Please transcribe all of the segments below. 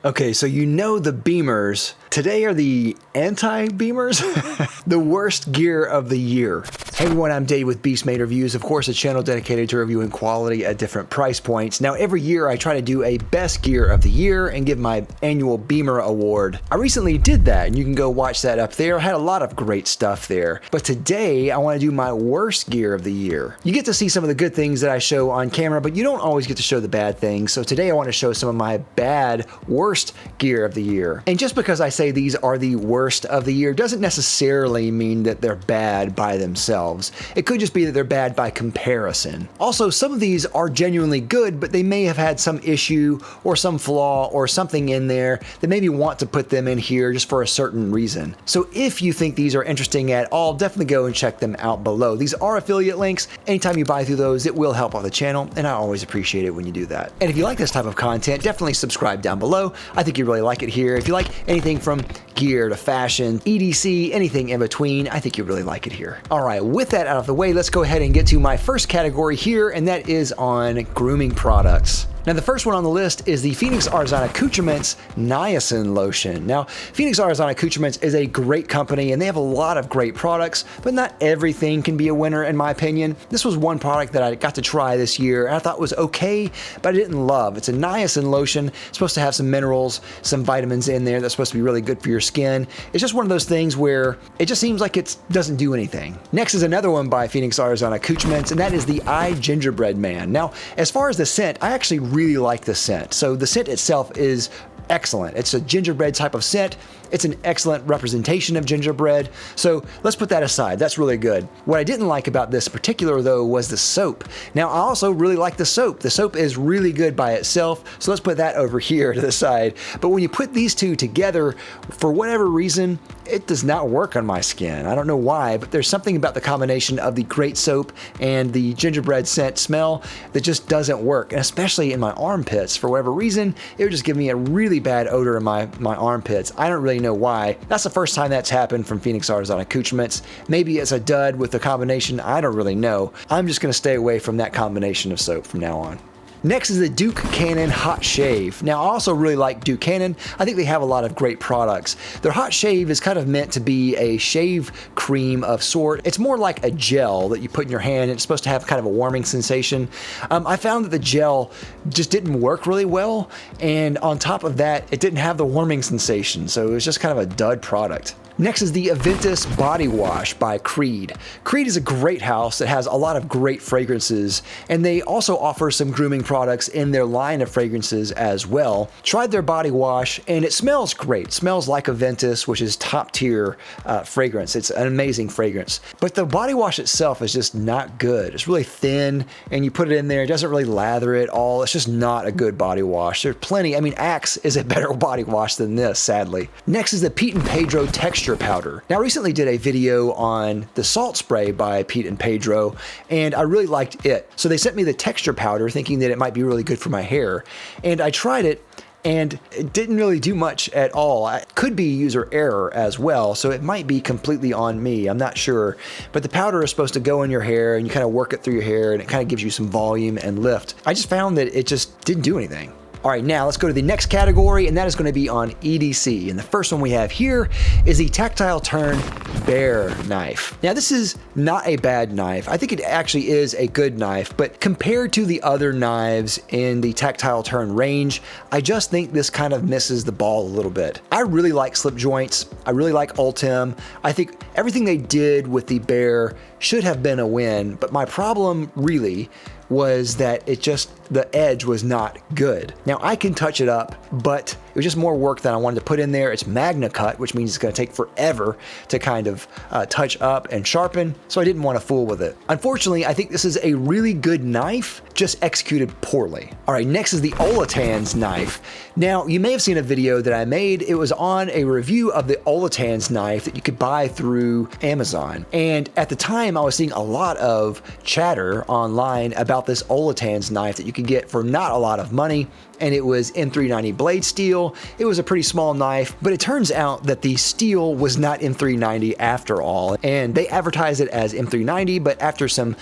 Okay, so you know the BMeRs. Today are the anti-BMeRs? The worst gear of the year. Hey everyone, I'm Dave with Beast Made Reviews, of course a channel dedicated to reviewing quality at different price points. Now every year I try to do a best gear of the year and give my annual BMeR award. I recently did that and you can go watch that up there. I had a lot of great stuff there. But today I want to do my worst gear of the year. You get to see some of the good things that I show on camera, but you don't always get to show the bad things. So today I want to show some of my bad, worst gear of the year. And just because I say these are the worst of the year doesn't necessarily mean that they're bad by themselves. It could just be that they're bad by comparison. Also, some of these are genuinely good, but they may have had some issue or some flaw or something in there that made me want to put them in here just for a certain reason. So if you think these are interesting at all, definitely go and check them out below. These are affiliate links. Anytime you buy through those, it will help out the channel, and I always appreciate it when you do that. And if you like this type of content, definitely subscribe down below. I think you really like it here. If you like anything from gear to fashion, EDC, anything in between, I think you really like it here. All right, with that out of the way, let's go ahead and get to my first category here, and that is on grooming products. Now the first one on the list is the Phoenix Artisan Accoutrements Niacin Lotion. Now Phoenix Artisan Accoutrements is a great company and they have a lot of great products, but not everything can be a winner in my opinion. This was one product that I got to try this year and I thought was okay, but I didn't love. It's a niacin lotion. It's supposed to have some minerals, some vitamins in there that's supposed to be really good for your skin. It's just one of those things where it just seems like it doesn't do anything. Next is another one by Phoenix Artisan Accoutrements, and that is the Gingerbread Man. Now as far as the scent, I actually really like the scent. So the scent itself is excellent. It's a gingerbread type of scent. It's an excellent representation of gingerbread. So let's put that aside. That's really good. What I didn't like about this particular though was the soap. Now I also really like the soap. The soap is really good by itself. So let's put that over here to the side. But when you put these two together, for whatever reason, it does not work on my skin. I don't know why, but there's something about the combination of the great soap and the gingerbread scent smell that just doesn't work. And especially in my armpits, for whatever reason, it would just give me a really bad odor in my armpits. I don't really know why. That's the first time that's happened from Phoenix Artisan Accoutrements. Maybe it's a dud with the combination. I don't really know. I'm just going to stay away from that combination of soap from now on. Next is the Duke Cannon Hot Shave. Now I also really like Duke Cannon. I think they have a lot of great products. Their Hot Shave is kind of meant to be a shave cream of sort. It's more like a gel that you put in your hand. It's supposed to have kind of a warming sensation. I found that the gel just didn't work really well, and on top of that, it didn't have the warming sensation, so it was just kind of a dud product. Next is the Aventus Body Wash by Creed. Creed is a great house that has a lot of great fragrances, and they also offer some grooming products in their line of fragrances as well. Tried their body wash, and it smells great. It smells like Aventus, which is top tier fragrance. It's an amazing fragrance. But the body wash itself is just not good. It's really thin, and you put it in there, it doesn't really lather at all. It's just not a good body wash. There's plenty, I mean, Axe is a better body wash than this, sadly. Next is the Pete and Pedro Texture Powder. Now I recently did a video on the salt spray by Pete and Pedro and I really liked it. So they sent me the texture powder thinking that it might be really good for my hair, and I tried it and it didn't really do much at all. It could be user error as well, so it might be completely on me, I'm not sure. But the powder is supposed to go in your hair and you kind of work it through your hair and it kind of gives you some volume and lift. I just found that it just didn't do anything. All right, now let's go to the next category, and that is going to be on EDC. And the first one we have here is the Tactile Turn Bear Knife. Now this is not a bad knife. I think it actually is a good knife, but compared to the other knives in the Tactile Turn range, I just think this kind of misses the ball a little bit. I really like slip joints. I really like Ultim. I think everything they did with the Bear should have been a win, but my problem really was that the edge was not good. Now I can touch it up, but it was just more work than I wanted to put in there. It's Magna Cut, which means it's gonna take forever to kind of touch up and sharpen, so I didn't want to fool with it. Unfortunately, I think this is a really good knife, just executed poorly. All right, next is the Olitans knife. Now, you may have seen a video that I made. It was on a review of the Olitans knife that you could buy through Amazon. And at the time, I was seeing a lot of chatter online about this Olitans knife that you could get for not a lot of money. and it was M390 blade steel. It was a pretty small knife, but it turns out that the steel was not M390 after all, and they advertised it as M390, but after some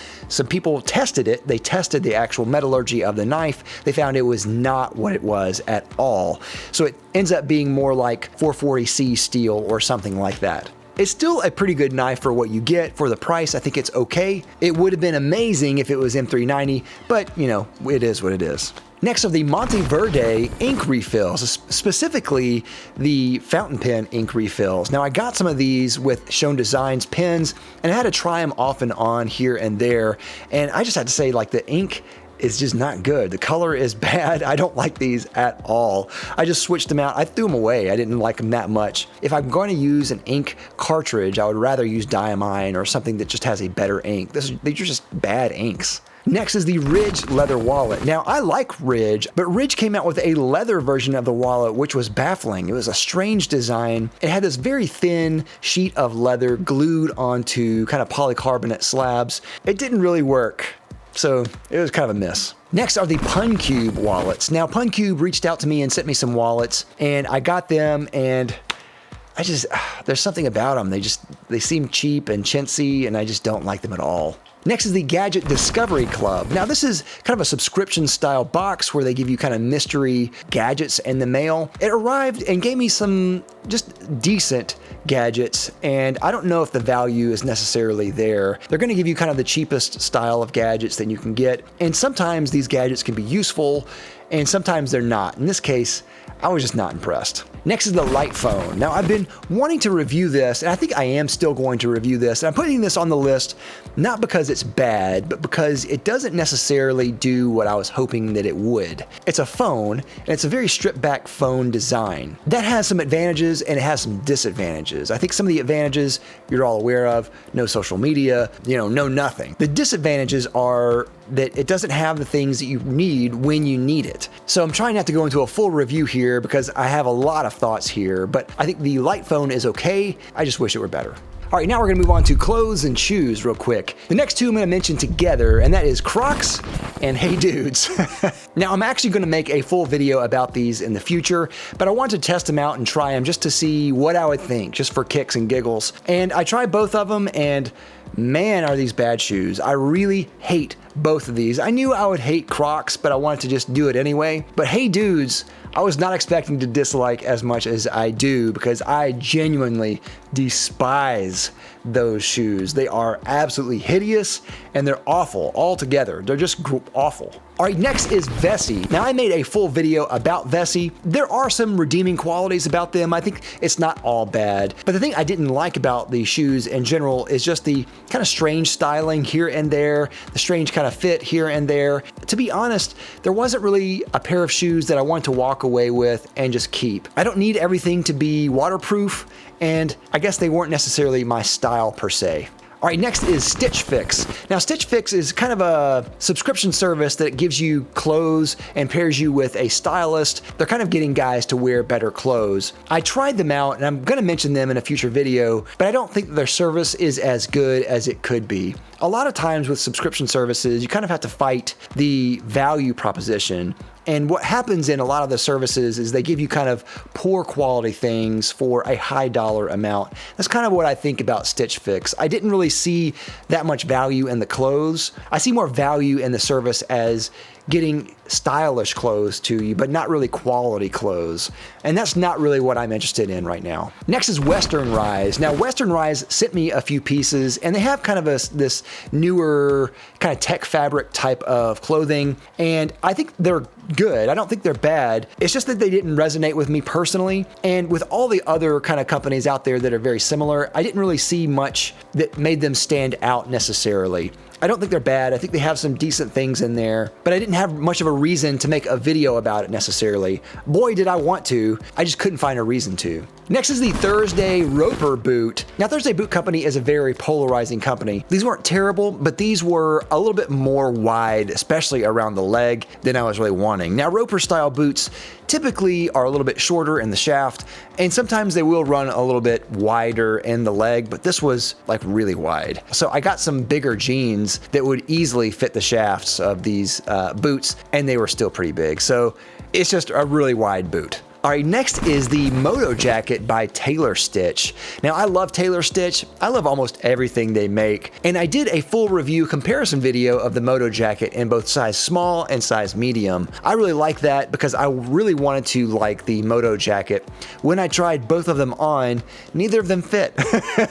people tested it, they tested the actual metallurgy of the knife, they found it was not what it was at all. So it ends up being more like 440C steel or something like that. It's still a pretty good knife for what you get. For the price, I think it's okay. It would have been amazing if it was M390, but you know, it is what it is. Next are the Monteverde ink refills, specifically the fountain pen ink refills. Now I got some of these with Shown Designs pens, and I had to try them off and on here and there, and I just had to say, like, the ink is just not good. The color is bad. I don't like these at all. I just switched them out. I threw them away. I didn't like them that much. If I'm going to use an ink cartridge, I would rather use Diamine or something that just has a better ink. These are just bad inks. Next is the Ridge leather wallet. Now, I like Ridge, but Ridge came out with a leather version of the wallet, which was baffling. It was a strange design. It had this very thin sheet of leather glued onto kind of polycarbonate slabs. It didn't really work, so it was kind of a miss. Next are the PunCube wallets. Now, PunCube reached out to me and sent me some wallets, and I got them, and there's something about them. They seem cheap and chintzy, and I just don't like them at all. Next is the Gadget Discovery Club. Now, this is kind of a subscription style box where they give you kind of mystery gadgets in the mail. It arrived and gave me some just decent gadgets, and I don't know if the value is necessarily there. They're going to give you kind of the cheapest style of gadgets that you can get, and sometimes these gadgets can be useful, and sometimes they're not. In this case, I was just not impressed. Next is the light phone. Now, I've been wanting to review this, and I think I am still going to review this. And I'm putting this on the list not because it's bad, but because it doesn't necessarily do what I was hoping that it would. It's a phone, and it's a very stripped back phone design. That has some advantages and it has some disadvantages. I think some of the advantages you're all aware of: no social media, no nothing. The disadvantages are that it doesn't have the things that you need when you need it. So I'm trying not to go into a full review here because I have a lot of thoughts here, but I think the light phone is okay. I just wish it were better. All right, now we're gonna move on to clothes and shoes real quick. The next two I'm gonna mention together, and that is Crocs and Hey Dudes. Now, I'm actually gonna make a full video about these in the future, but I want to test them out and try them just to see what I would think, just for kicks and giggles. And I tried both of them, and man, are these bad shoes. I really hate both of these. I knew I would hate Crocs, but I wanted to just do it anyway. But Hey Dudes, I was not expecting to dislike as much as I do, because I genuinely despise those shoes. They are absolutely hideous, and they're awful altogether. They're just awful. All right, next is VESSI. Now, I made a full video about VESSI. There are some redeeming qualities about them. I think it's not all bad, but the thing I didn't like about the shoes in general is just the kind of strange styling here and there, the strange kind of fit here and there. To be honest, there wasn't really a pair of shoes that I wanted to walk away with and just keep. I don't need everything to be waterproof, and I guess they weren't necessarily my style per se. All right, next is Stitchfix. Now, Stitchfix is kind of a subscription service that gives you clothes and pairs you with a stylist. They're kind of getting guys to wear better clothes. I tried them out, and I'm gonna mention them in a future video, but I don't think their service is as good as it could be. A lot of times with subscription services, you kind of have to fight the value proposition. And what happens in a lot of the services is they give you kind of poor quality things for a high dollar amount. That's kind of what I think about Stitchfix. I didn't really see that much value in the clothes. I see more value in the service as getting stylish clothes to you, but not really quality clothes. And that's not really what I'm interested in right now. Next is Western Rise. Now, Western Rise sent me a few pieces, and they have kind of this newer kind of tech fabric type of clothing, and I think they're good. I don't think they're bad. It's just that they didn't resonate with me personally, and with all the other kind of companies out there that are very similar, I didn't really see much that made them stand out necessarily. I don't think they're bad. I think they have some decent things in there, but I didn't have much of a reason to make a video about it necessarily. Boy, did I want to. I just couldn't find a reason to. Next is the Thursday Roper boot. Now, Thursday Boot Company is a very polarizing company. These weren't terrible, but these were a little bit more wide, especially around the leg, than I was really wanting. Now, Roper style boots typically are a little bit shorter in the shaft, and sometimes they will run a little bit wider in the leg, but this was like really wide. So I got some bigger jeans that would easily fit the shafts of these boots, and they were still pretty big. So it's just a really wide boot. All right, next is the Moto jacket by Taylor Stitch. Now, I love Taylor Stitch. I love almost everything they make. And I did a full review comparison video of the Moto jacket in both size small and size medium. I really like that because I really wanted to like the Moto jacket. When I tried both of them on, neither of them fit.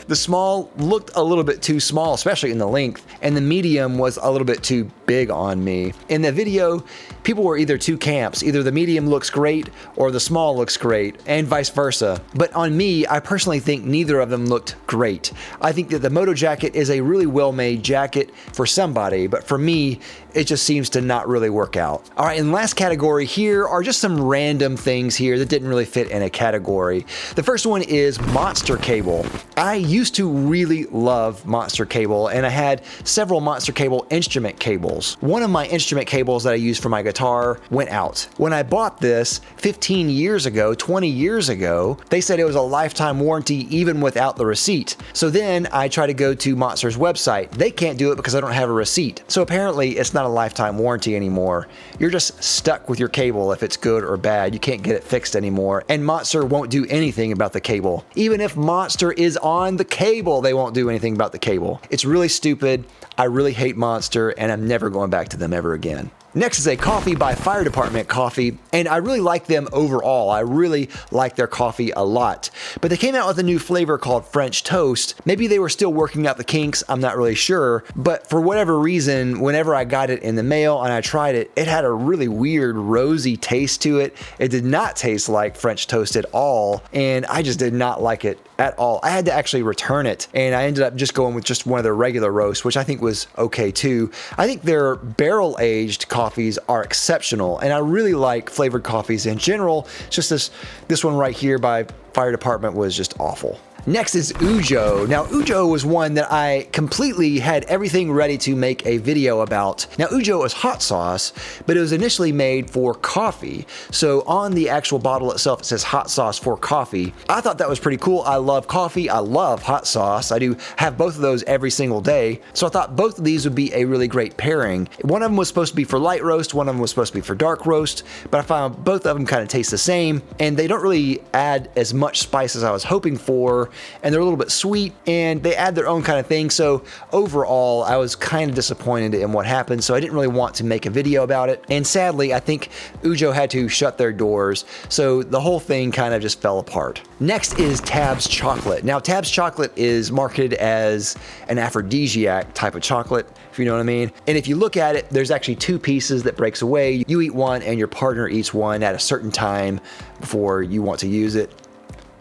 The small looked a little bit too small, especially in the length, and the medium was a little bit too big on me. In the video, people were either two camps. Either the medium looks great or the small looks great, and vice versa. But on me, I personally think neither of them looked great. I think that the Moto jacket is a really well-made jacket for somebody, but for me, it just seems to not really work out. All right, and last category here are just some random things here that didn't really fit in a category. The first one is Monster cable. I used to really love Monster cable, and I had several Monster cable instrument cables. One of my instrument cables that I used for my guitar went out. When I bought this 15 years ago, 20 years ago, they said it was a lifetime warranty even without the receipt. So then I tried to go to Monster's website. They can't do it because I don't have a receipt. So apparently it's not a lifetime warranty anymore. You're just stuck with your cable if it's good or bad. You can't get it fixed anymore. And Monster won't do anything about the cable. Even if Monster is on the cable, they won't do anything about the cable. It's really stupid. I really hate Monster, and I'm never going back to them ever again. Next is a coffee by Fire Department Coffee, and I really like them overall. I really like their coffee a lot. But they came out with a new flavor called French Toast. Maybe they were still working out the kinks, I'm not really sure. But for whatever reason, whenever I got it in the mail and I tried it, it had a really weird rosy taste to it. It did not taste like French toast at all, and I just did not like it at all. I had to actually return it, and I ended up just going with just one of their regular roasts, which I think was okay too. I think their barrel-aged coffees are exceptional, and I really like flavored coffees in general. It's just this one right here by Fire Department was just awful. Next is Ujjo. Now, Ujjo was one that I completely had everything ready to make a video about. Now, Ujjo is hot sauce, but it was initially made for coffee. So on the actual bottle itself, it says hot sauce for coffee. I thought that was pretty cool. I love coffee. I love hot sauce. I do have both of those every single day. So I thought both of these would be a really great pairing. One of them was supposed to be for light roast. One of them was supposed to be for dark roast, but I found both of them kind of taste the same, and they don't really add as much spice as I was hoping for, and they're a little bit sweet, and they add their own kind of thing. So overall, I was kind of disappointed in what happened, so I didn't really want to make a video about it. And sadly, I think Ujjo had to shut their doors, so the whole thing kind of just fell apart. Next is Tab's chocolate. Now, Tab's chocolate is marketed as an aphrodisiac type of chocolate, if you know what I mean. And if you look at it, there's actually two pieces that breaks away. You eat one and your partner eats one at a certain time before you want to use it.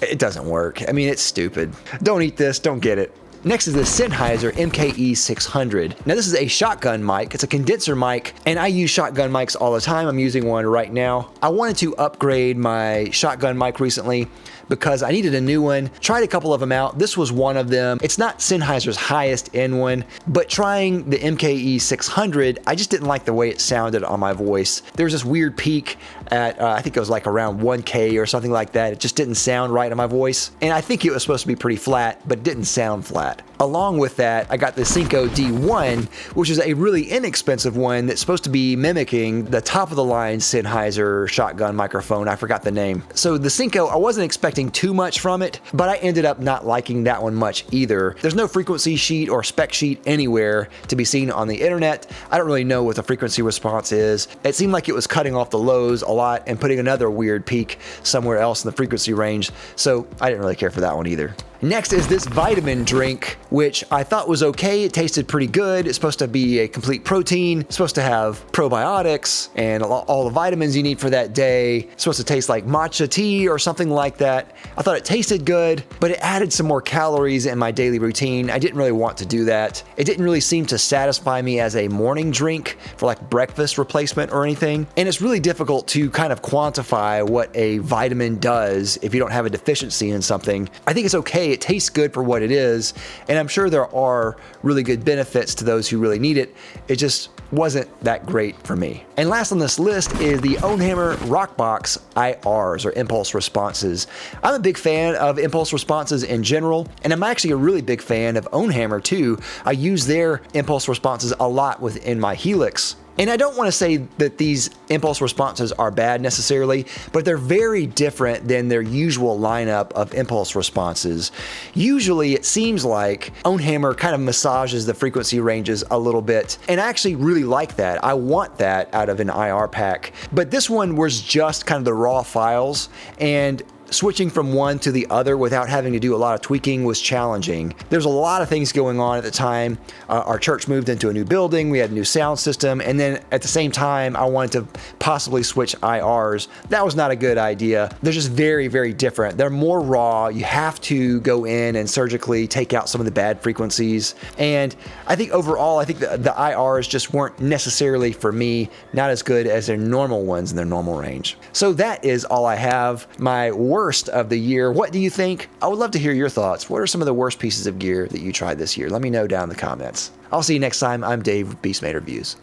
It doesn't work. I mean, it's stupid. Don't eat this, don't get it. Next is the Sennheiser MKE600. Now, this is a shotgun mic. It's a condenser mic, and I use shotgun mics all the time. I'm using one right now. I wanted to upgrade my shotgun mic recently because I needed a new one. Tried a couple of them out. This was one of them. It's not Sennheiser's highest end one, but trying the MKE600, I just didn't like the way it sounded on my voice. There was this weird peak at, I think it was like around 1K or something like that. It just didn't sound right on my voice. And I think it was supposed to be pretty flat, but it didn't sound flat. Along with that, I got the SYNCO D1, which is a really inexpensive one that's supposed to be mimicking the top of the line Sennheiser shotgun microphone. I forgot the name. So the SYNCO, I wasn't expecting too much from it, but I ended up not liking that one much either. There's no frequency sheet or spec sheet anywhere to be seen on the internet. I don't really know what the frequency response is. It seemed like it was cutting off the lows a lot and putting another weird peak somewhere else in the frequency range, so I didn't really care for that one either. Next is this vitamin drink, which I thought was okay. It tasted pretty good. It's supposed to be a complete protein. It's supposed to have probiotics and all the vitamins you need for that day. It's supposed to taste like matcha tea or something like that. I thought it tasted good, but it added some more calories in my daily routine. I didn't really want to do that. It didn't really seem to satisfy me as a morning drink for like breakfast replacement or anything. And it's really difficult to kind of quantify what a vitamin does if you don't have a deficiency in something. I think it's okay. It tastes good for what it is, and I'm sure there are really good benefits to those who really need it. It just wasn't that great for me. And last on this list is the Ownhammer Rockbox IRs, or impulse responses. I'm a big fan of impulse responses in general, and I'm actually a really big fan of Ownhammer too. I use their impulse responses a lot within my Helix. And I don't want to say that these impulse responses are bad necessarily, but they're very different than their usual lineup of impulse responses. Usually it seems like Ownhammer kind of massages the frequency ranges a little bit, and I actually really like that. I want that out of an IR pack. But this one was just kind of the raw files, and switching from one to the other without having to do a lot of tweaking was challenging. There's a lot of things going on at the time. Our church moved into a new building, we had a new sound system, and then at the same time I wanted to possibly switch IRs. That was not a good idea. They're just very, very different. They're more raw. You have to go in and surgically take out some of the bad frequencies. And I think overall, I think the IRs just weren't necessarily for me, not as good as their normal ones in their normal range. So that is all I have. My worst of the year. What do you think? I would love to hear your thoughts. What are some of the worst pieces of gear that you tried this year? Let me know down in the comments. I'll see you next time. I'm Dave with BMeRs Reviews.